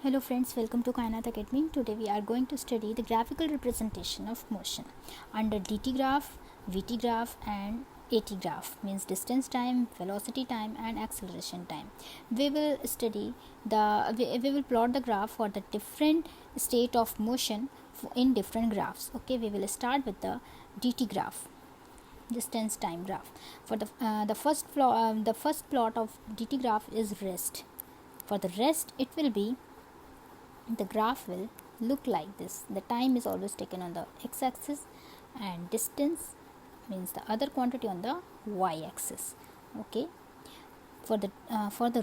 Hello friends, welcome to KAYNAT ACADEMY. Today we are going to study the graphical representation of motion under DT graph, VT graph and AT graph, means distance time, velocity time and acceleration time. We will study we will plot the graph for the different state of motion in different graphs. Okay, we will start with the DT graph, distance time graph. For the first plot of DT graph is rest. For the rest, it will be, the graph will look like this. The time is always taken on the x-axis and distance, means the other quantity, on the y-axis. Okay, for the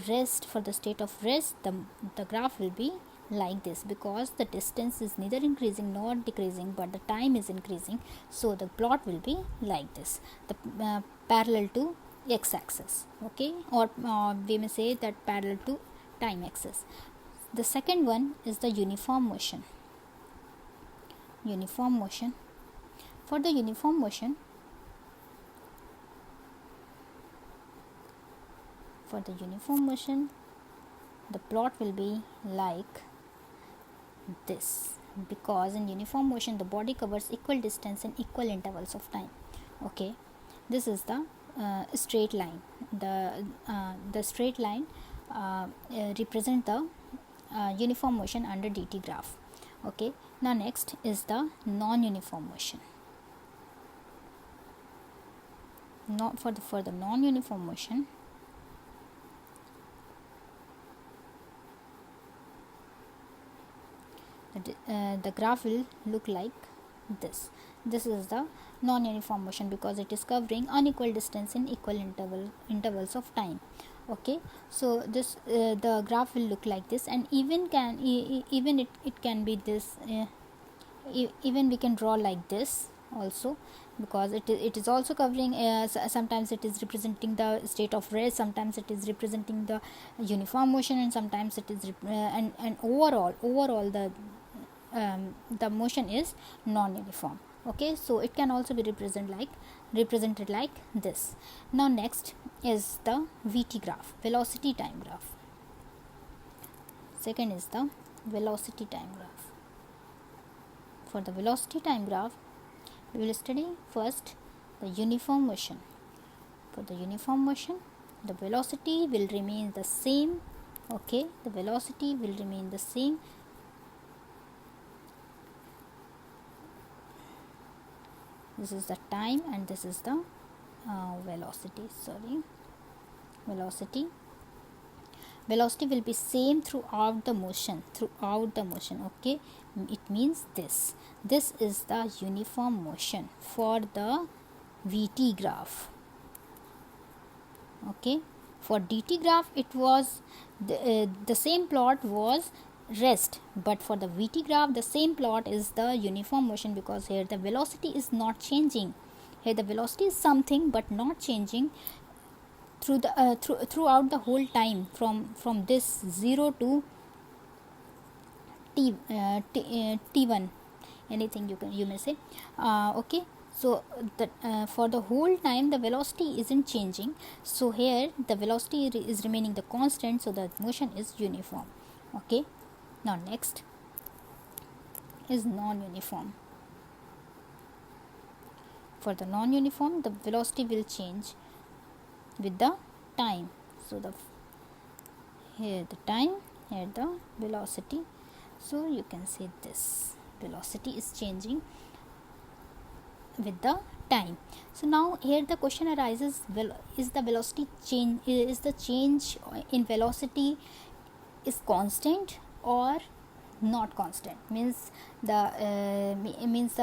rest, for the state of rest, the graph will be like this, because the distance is neither increasing nor decreasing, but the time is increasing, so the plot will be like this, the parallel to x-axis. Okay, or we may say that parallel to time axis. The second one is the uniform motion. Uniform motion. For the uniform motion, the plot will be like this, because in uniform motion the body covers equal distance in equal intervals of time. Okay, this is the straight line. The straight line represent the uniform motion under DT graph. Okay, now next is the non-uniform motion. For the non-uniform motion, the graph will look like this. This is the non-uniform motion, because it is covering unequal distance in equal intervals of time. Okay, so this the graph will look like this, and even it can be this, even we can draw like this also, because it is also covering, sometimes it is representing the state of rest, sometimes it is representing the uniform motion, and sometimes it is and overall the motion is non-uniform. Okay, so it can also be represented like this. Now next is the VT graph, velocity time graph. Second is the velocity time graph. For the velocity time graph, we will study first the uniform motion. For the uniform motion, the velocity will remain the same. Okay, the velocity will remain the same. This is the time and this is the velocity. Velocity will be same throughout the motion. Okay, it means this is the uniform motion for the VT graph. Okay, for DT graph it was the same plot was rest, but for the VT graph the same plot is the uniform motion, because here the velocity is not changing. Here the velocity is something but not changing throughout the whole time, from this 0 to t1, anything you may say. Okay, so for the whole time the velocity isn't changing, so here the velocity is remaining the constant, so the motion is uniform. Okay, now next is non-uniform. For the non-uniform, the velocity will change with the time. So here the time, here the velocity. So you can say this velocity is changing with the time. So now here the question arises, is the velocity change, is the change in velocity is constant or not constant? Means the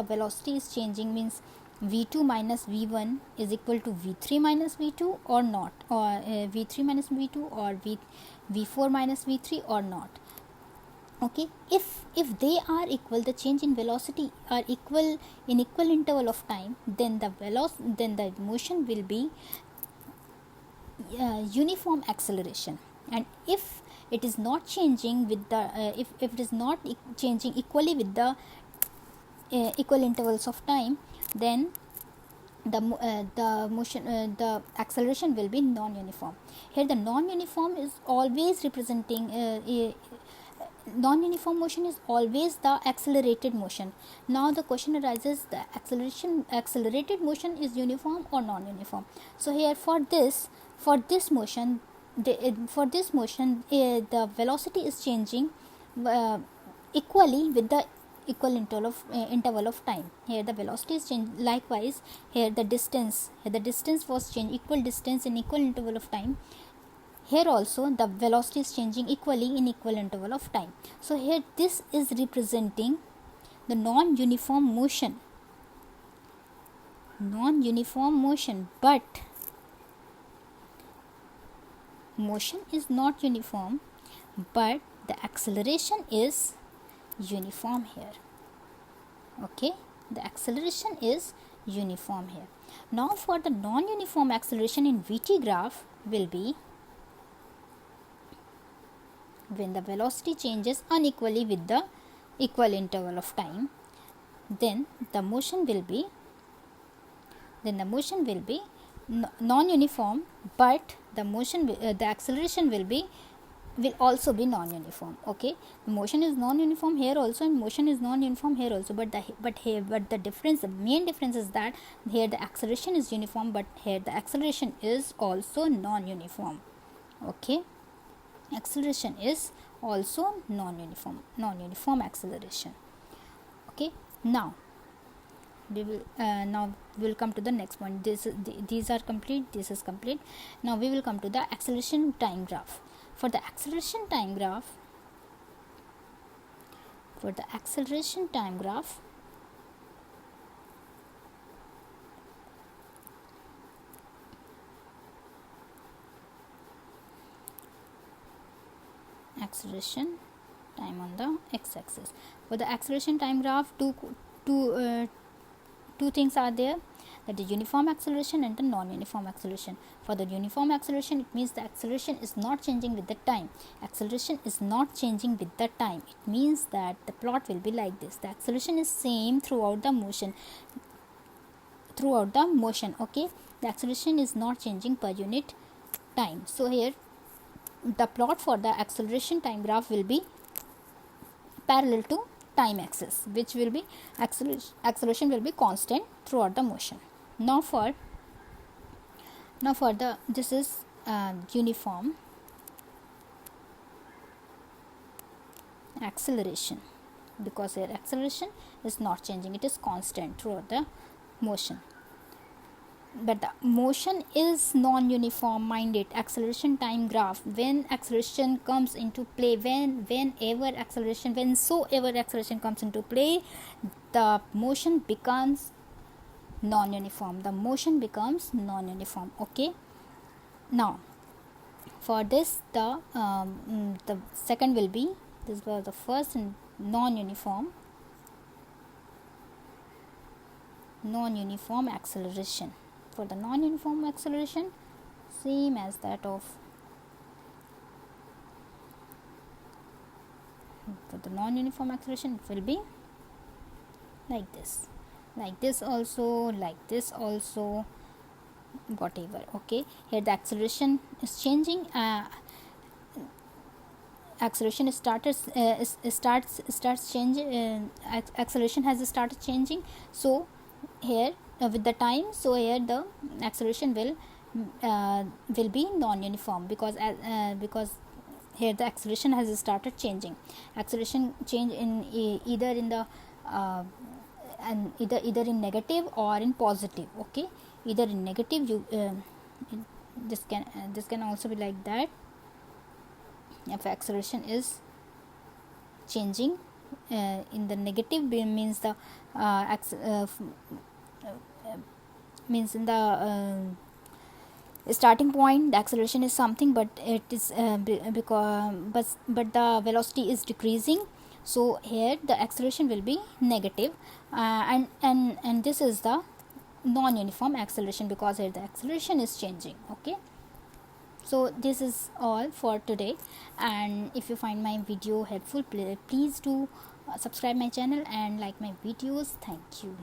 velocity is changing, means v2 minus v1 is equal to v3 minus v2 or not, or v3 minus v2 or v4 minus v3 or not. Okay, if they are equal, the change in velocity are equal in equal interval of time, then the motion will be uniform acceleration. And if it is not changing with the if it is not changing equally with the equal intervals of time, then the acceleration will be non-uniform. Here the non-uniform is always representing non-uniform motion is always the accelerated motion. Now the question arises, the accelerated motion is uniform or non-uniform. So here for this motion, the velocity is changing equally with the equal interval of time. Here the velocity is changed. Likewise, here the distance was changed, equal distance in equal interval of time. Here also the velocity is changing equally in equal interval of time. So here this is representing the non-uniform motion. But motion is not uniform, but the acceleration is uniform here. Okay, the acceleration is uniform here. Now for the non-uniform acceleration in VT graph will be when the velocity changes unequally with the equal interval of time, then the motion will be non-uniform, but the acceleration will also be non-uniform. Okay, motion is non-uniform here also and motion is non-uniform here also, but the main difference is that here the acceleration is uniform, but here the acceleration is also non-uniform. Okay, acceleration is also non-uniform acceleration. Okay, now we will come to the next point. These are complete, this is complete. Now we will come to the acceleration time graph. For the acceleration time graph, acceleration time on the x-axis. For the acceleration time graph, two things are there, that is uniform acceleration and the non-uniform acceleration. For the uniform acceleration, it means the acceleration is not changing with the time. It means that the plot will be like this. The acceleration is same throughout the motion. Okay, the acceleration is not changing per unit time. So here the plot for the acceleration time graph will be parallel to time axis, which will be acceleration will be constant throughout the motion. Now for the this is uniform acceleration, because here acceleration is not changing, it is constant throughout the motion. But the motion is non-uniform minded acceleration time graph. When acceleration comes into play, whensoever acceleration comes into play, the motion becomes non-uniform. Okay, now for this the second will be, this was the first non-uniform acceleration. For the non-uniform acceleration, same as that of for the non-uniform acceleration, it will be like this also, whatever. Okay, here the acceleration is changing, acceleration starts changing, acceleration has started changing. So here with the time, so here the acceleration will be non-uniform, because here the acceleration has started changing. Acceleration change in either in the and either in negative or in positive. Okay, either in negative, you this can also be like that. If acceleration is changing in the negative, means the means in the starting point the acceleration is something, but it is because the velocity is decreasing, so here the acceleration will be negative, and this is the non-uniform acceleration, because here the acceleration is changing. Okay, so this is all for today, and if you find my video helpful, please do subscribe my channel and like my videos. Thank you.